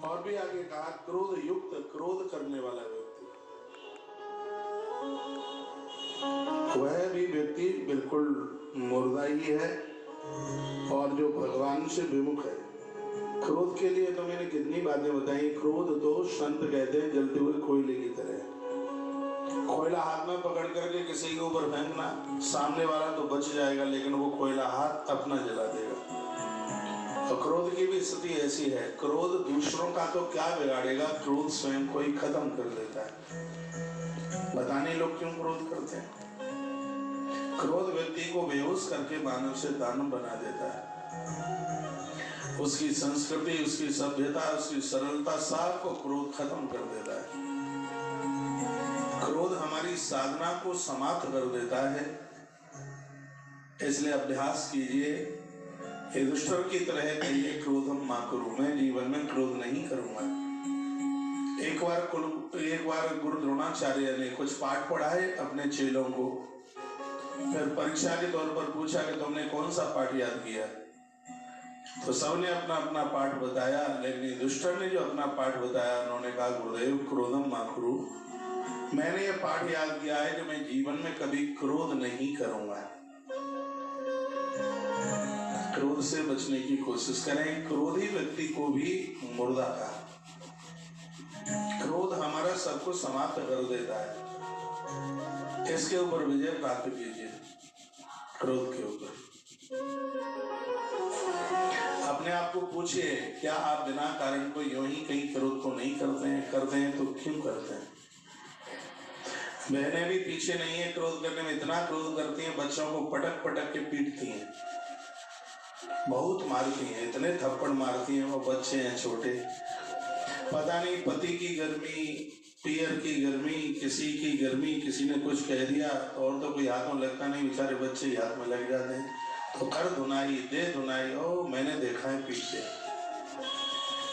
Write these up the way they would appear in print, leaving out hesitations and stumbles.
और भी आगे कहा, क्रोध युक्त, क्रोध करने वाला व्यक्ति, वह भी व्यक्ति बिल्कुल मुर्दा ही है और जो भगवान से विमुख है। क्रोध के लिए तो मैंने कितनी बातें बताई। क्रोध तो संत कहते हैं जलते हुए कोयले की तरह। कोयला हाथ में पकड़ करके किसी के ऊपर फेंकना, सामने वाला तो बच जाएगा लेकिन वो कोयला हाथ अपना जला देगा। तो क्रोध की भी स्थिति ऐसी है। क्रोध दूसरों का तो क्या बिगाड़ेगा, क्रोध स्वयं को ही खत्म कर देता है। बताने लोग क्यों क्रोध करते हैं। क्रोध व्यक्ति को बेहोश करके मानव से दानव बना देता है। उसकी संस्कृति, उसकी सभ्यता, उसकी सरलता सब को क्रोध खत्म कर देता है। क्रोध हमारी साधना को समाप्त कर देता है। इसलिए अभ्यास कीजिए, युधिष्ठिर की तरह कहिए, क्रोधम मा करो, मैं जीवन में क्रोध नहीं करूंगा। एक बार गुरु द्रोणाचार्य ने कुछ पाठ पढ़ाए अपने चेलों को, फिर परीक्षा के तौर पर पूछा कि तुमने कौन सा पाठ याद किया। तो सबने अपना अपना पाठ बताया, लेकिन युधिष्ठिर ने जो अपना पाठ बताया, उन्होंने कहा, गुरुदेव क्रोधम मा करो, मैंने ये पाठ याद किया है कि मैं जीवन में कभी क्रोध नहीं करूंगा। क्रोध से बचने की कोशिश करें। क्रोधी व्यक्ति को भी मुर्दा का, क्रोध हमारा सब कुछ समाप्त कर देता है। इसके ऊपर विजय प्राप्त कीजिए, क्रोध के ऊपर। अपने आप को पूछिए, क्या आप बिना कारण को यूं ही कहीं क्रोध को नहीं करते हैं? करते हैं तो क्यों करते हैं? बहनें भी पीछे नहीं है क्रोध करने में, इतना क्रोध करती हैं, बच्चों को पटक पटक के पीटती हैं, बहुत मारती हैं, इतने थप्पड़ मारती हैं। वो बच्चे हैं छोटे, पता नहीं पति की गर्मी, पियर की गर्मी, किसी की गर्मी, किसी ने कुछ कह दिया और तो कोई हाथों लगता नहीं, बेचारे बच्चे हाथ में लग जाते हैं। तो कर धुनाई, दे धुनाई। ओ मैंने देखा है पीछे,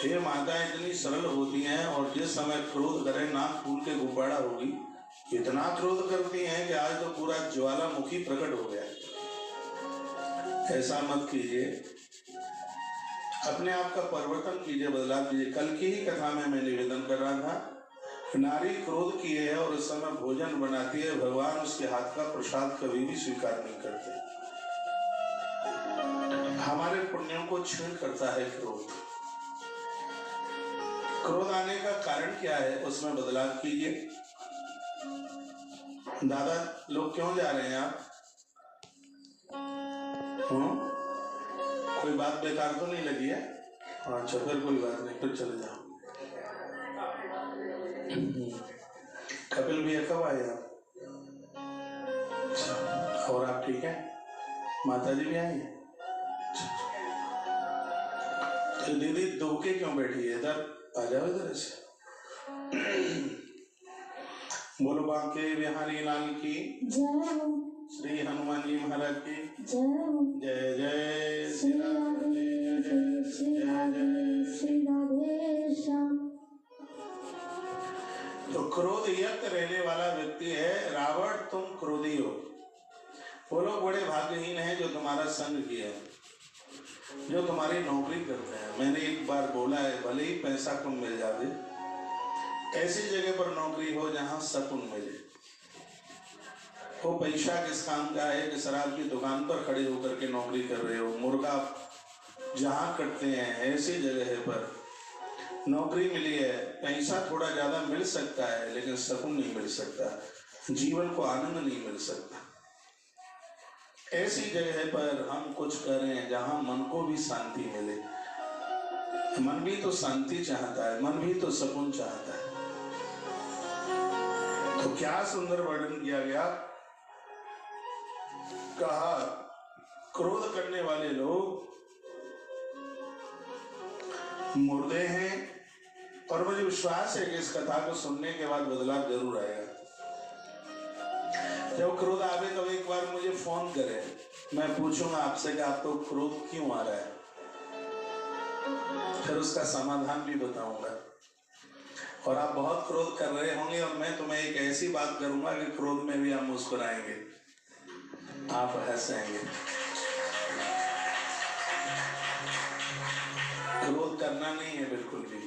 ये माताएं इतनी सरल होती हैं और जिस समय क्रोध करें नाक फूल के गुब्बारा होगी, इतना क्रोध करती हैं कि आज तो पूरा ज्वालामुखी प्रकट हो गया। ऐसा मत कीजिए, अपने आप का परिवर्तन कीजिए, बदलाव कीजिए। कल की ही कथा में मैं निवेदन कर रहा था, नारी क्रोध किए है और उस समय भोजन बनाती है, भगवान उसके हाथ का प्रसाद कभी भी स्वीकार नहीं करते। हमारे पुण्यों को क्षीण करता है क्रोध। क्रोध आने का कारण क्या है, उसमें बदलाव कीजिए। दादा लोग क्यों जा रहे हैं आप? कोई बात बेकार तो नहीं लगी है? अच्छा फिर कोई बात नहीं, फिर चले जाओ। कपिल भैया कब आए आप? अच्छा, और आप ठीक है? माता जी भी आई है? तो दीदी धोके क्यों बैठी है? इधर आ जाओ, इधर से। बोलो बांके बिहारी लाल की जय, श्री हनुमान जी महाराज की जय, जय जय श्री राधे, जय जय श्री राधे श्याम। तो क्रोध युक्त रहने वाला व्यक्ति है रावण, तुम क्रोधी हो। वो लोग बड़े भाग्यहीन हैं जो तुम्हारा संग किया है, जो तुम्हारी नौकरी करते हैं। मैंने एक बार बोला है, भले ही पैसा कम मिल जाए, ऐसी जगह पर नौकरी हो जहां सुकून मिले। वो पैसा किस काम का है कि शराब की दुकान पर खड़े होकर के नौकरी कर रहे हो। मुर्गा जहां कटते हैं ऐसी जगह पर नौकरी मिली है, पैसा थोड़ा ज्यादा मिल सकता है लेकिन सुकून नहीं मिल सकता, जीवन को आनंद नहीं मिल सकता। ऐसी जगह पर हम कुछ करें जहां मन को भी शांति मिले। मन भी तो शांति चाहता है, मन भी तो सुकून चाहता है। तो क्या सुंदर वर्णन किया गया। कहा क्रोध करने वाले लोग मुर्दे हैं, और मुझे विश्वास है कि इस कथा को सुनने के बाद बदलाव जरूर आएगा। जब क्रोध आवे तो एक बार मुझे फोन करें, मैं पूछूंगा आपसे कि आपको क्रोध क्यों आ रहा है, फिर उसका समाधान भी बताऊंगा। और आप बहुत क्रोध कर रहे होंगे और मैं तुम्हें एक ऐसी बात करूंगा कि क्रोध में भी आप मुस्कुराएंगे, आप हंसेंगे। क्रोध करना नहीं है बिल्कुल भी,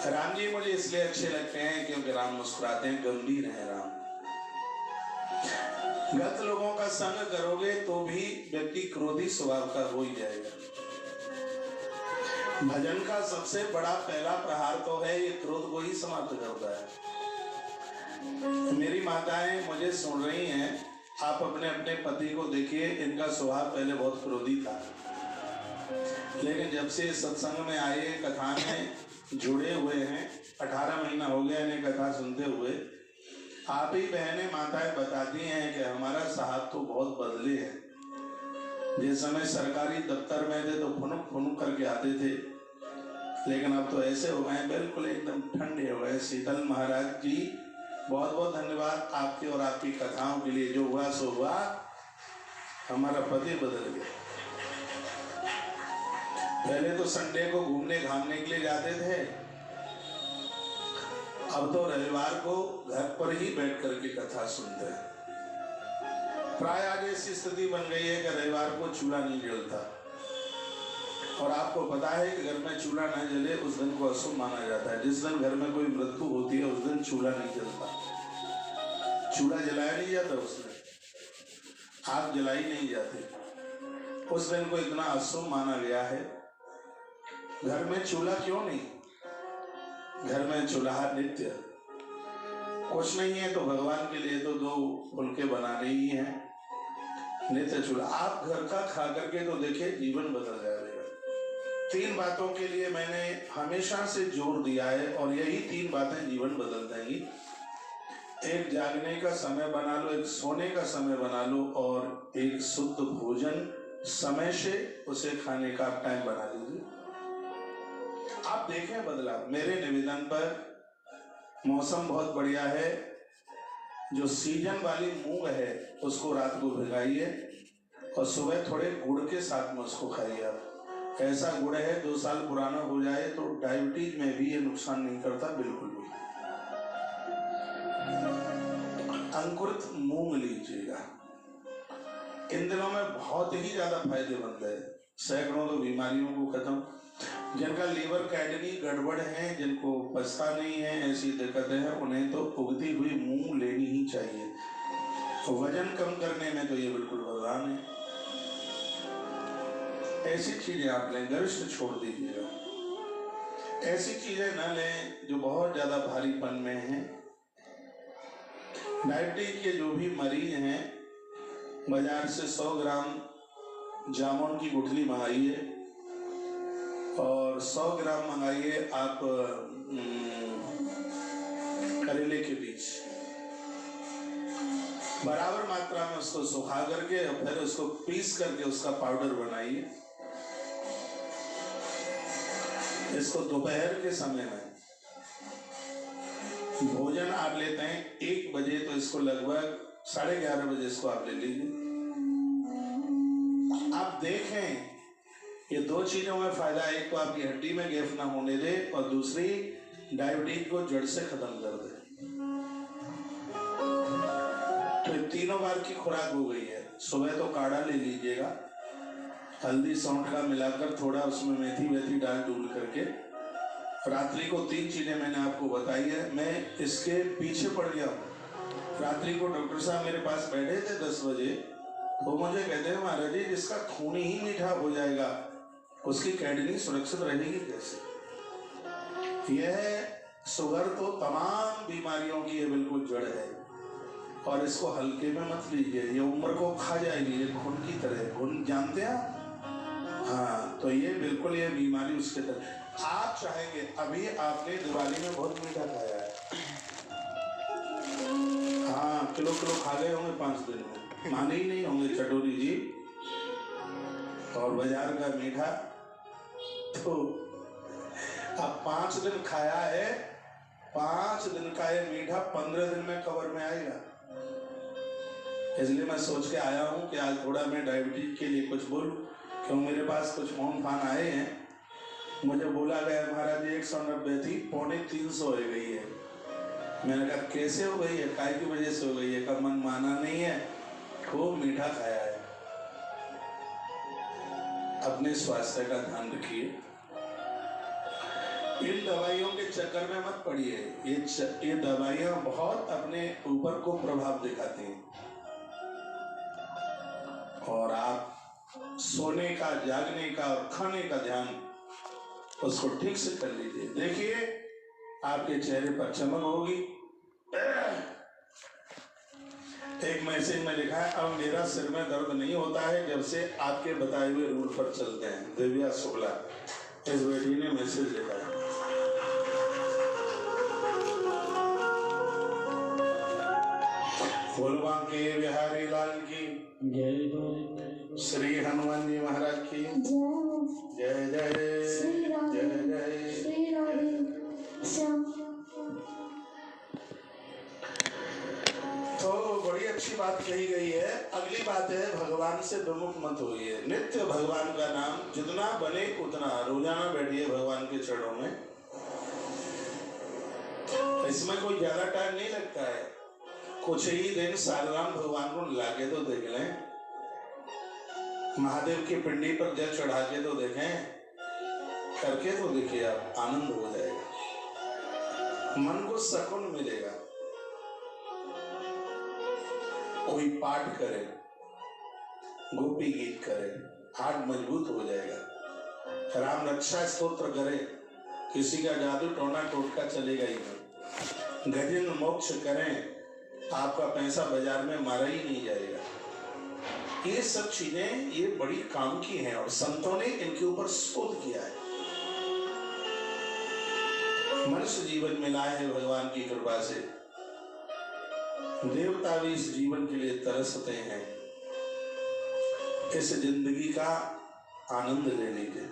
राम जी मुझे इसलिए अच्छे लगते हैं क्योंकि राम मुस्कुराते हैं, गंभीर हैं राम। गलत लोगों का संग करोगे तो भी व्यक्ति क्रोधी स्वभाव का हो ही जाएगा। भजन का सबसे बड़ा पहला प्रहार तो है ये क्रोध को ही समाप्त करता है। मेरी माताएं मुझे सुन रही हैं, आप अपने अपने पति को देखिए, इनका स्वभाव पहले बहुत क्रोधी था, लेकिन जब से सत्संग में आए, कथा में जुड़े हुए हैं, 18 महीना हो गया इन्हें कथा सुनते हुए, आप ही बहनें माताएं बताती हैं कि हमारा साहब तो बहुत बदले हैं। जिस समय सरकारी दफ्तर में थे तो फुनुक फुनुक करके आते थे, लेकिन अब तो ऐसे हो गए बिल्कुल एकदम ठंडे हो गए। शीतल महाराज जी बहुत बहुत धन्यवाद आपके और आपकी कथाओं के लिए। जो हुआ सो हुआ, हमारा पति बदल गया। पहले तो संडे को घूमने घामने के लिए जाते थे, अब तो रविवार को घर पर ही बैठ करके कथा सुनते हैं। प्राय आज ऐसी स्थिति बन गई है कि रविवार को चूल्हा नहीं जलता, और आपको पता है कि घर में चूल्हा न जले उस दिन को अशुभ माना जाता है। जिस दिन घर में कोई मृत्यु होती है उस दिन चूल्हा नहीं जलता, चूल्हा जलाया नहीं जाता उस दिन, आग जलाई नहीं जाती। उस दिन को इतना अशुभ माना गया है। घर में चूल्हा क्यों नहीं? घर में चूल्हा नित्य, कुछ नहीं है तो भगवान के लिए तो 2 फुलके बनाने ही हैं, नित्य चूल्हा। आप घर का खा करके तो देखिए, जीवन बदल जाएगा। 3 बातों के लिए मैंने हमेशा से जोर दिया है, और यही 3 बातें जीवन बदल देंगी। एक जागने का समय बना लो, एक सोने का समय बना लो, और एक शुद्ध भोजन समय से उसे खाने का टाइम बना लीजिए। आप देखें बदलाव। मेरे निवेदन पर मौसम बहुत बढ़िया है, जो सीजन वाली मूंग है उसको रात को भिगाइए और सुबह थोड़े गुड़ के साथ में उसको खाइए। आप ऐसा गुड़ है 2 साल पुराना हो जाए तो डायबिटीज में भी ये नुकसान नहीं करता बिल्कुल भी। अंकुरित मूंग लीजिएगा, इन दिनों में बहुत ही ज्यादा फायदेमंद है। सैकड़ों तो बीमारियों को खत्म, जिनका लीवर किडनी गड़बड़ है, जिनको पचता नहीं है, ऐसी दिक्कतें हैं, उन्हें तो उगती हुई मूंग लेनी ही चाहिए। तो वजन कम करने में तो ये बिल्कुल वरदान है। ऐसी चीजें आप लें, गरिष्ठ छोड़ दीजिएगा। ऐसी चीजें ना लें जो बहुत ज्यादा भारीपन में हैं। डायबिटीज के जो भी मरीज हैं, बाजार से 100 ग्राम जामुन की गुठली मंगाइए और 100 ग्राम मंगाइए आप करेले के बीज, बराबर मात्रा में उसको सुखा करके और फिर उसको पीस करके उसका पाउडर बनाइए। इसको दोपहर के समय में भोजन आप लेते हैं 1 बजे, तो इसको लगभग 11:30 बजे इसको आप ले लीजिए। आप देखें ये 2 चीजों में फायदा है। एक तो आपकी हड्डी में गैप ना होने दे, और दूसरी डायबिटीज को जड़ से खत्म कर दे। तो 3 बार की खुराक हो गई है। सुबह तो काढ़ा ले लीजिएगा, हल्दी सौंठ का मिलाकर, थोड़ा उसमें मेथी वेथी डाल डूल करके। रात्रि को 3 चीजें मैंने आपको बताई है, मैं इसके पीछे पड़ गया हूँ। रात्रि को डॉक्टर साहब मेरे पास बैठे थे 10 बजे, तो मुझे कहते हैं महाराज जी जिसका खून ही मीठा हो जाएगा उसकी किडनी सुरक्षित रहेगी कैसे? यह शुगर तो तमाम बीमारियों की ये बिल्कुल जड़ है, और इसको हल्के में मत लीजिए, ये उम्र को खा जाएगी। ये खून की तरह, खून जानते हैं हाँ, तो ये बिल्कुल ये बीमारी उसके तरह। आप चाहेंगे, अभी आपने दिवाली में बहुत मीठा खाया है, हाँ किलो खा गए होंगे 5 दिन में, माने ही नहीं होंगे चटोरी जी। और बाजार का मीठा तो अब 5 दिन खाया है, 5 दिन का ये मीठा 15 दिन में कवर में आएगा। इसलिए मैं सोच के आया हूँ कि आज थोड़ा मैं डायबिटीज के लिए कुछ बोलूं, क्यों मेरे पास कुछ फोन फान आए हैं। मुझे बोला गया महाराज 190 थी, 250 हो गई है। मैंने कहा कैसे हो गई है, काय की वजह से हो गई है? का मन माना नहीं है, खूब मीठा खाया है। अपने स्वास्थ्य का ध्यान रखिए। इन दवाइयों के चक्कर में मत पड़िए। ये दवाइयां बहुत अपने ऊपर को प्रभाव दिखाती हैं और आप सोने का, जागने का और खाने का ध्यान उसको ठीक से कर लीजिए। देखिए आपके चेहरे पर चमक होगी। एक मैसेज में लिखा है, अब मेरा सिर में दर्द नहीं होता है जब से आपके बताए हुए रूल पर चलते हैं। दिव्या शुक्ला, इस बेटी ने मैसेज लिखा है। फुलवा के बिहारी लाल की जय, श्री हनुमान जी महाराज की जय जय जय जय। तो बड़ी अच्छी बात कही गई है। अगली बात है, भगवान से विमुख मत होइए। नित्य भगवान का नाम जितना बने उतना रोजाना बैठिए भगवान के चरणों में। इसमें कोई ज्यादा टाइम नहीं लगता है। कुछ ही दिन सालराम भगवान को लाके तो देख लें, महादेव की पिंडी पर जल चढ़ा के तो देखें, करके तो देखिए, आप आनंद हो जाएगा, मन को सुकून मिलेगा। कोई पाठ करे, गोपी गीत करे, हाथ मजबूत हो जाएगा। राम रक्षा स्तोत्र करे, किसी का जादू टोना टोटका चलेगा ही नहीं। गजेंद्र मोक्ष करें, आपका पैसा बाजार में मारा ही नहीं जाएगा। ये सब चीजें ये बड़ी काम की हैं और संतों ने इनके ऊपर शोध किया है। मनुष्य जीवन मिला है भगवान की कृपा से, देवता भी इस जीवन के लिए तरसते हैं। इस जिंदगी का आनंद ले लीजिए।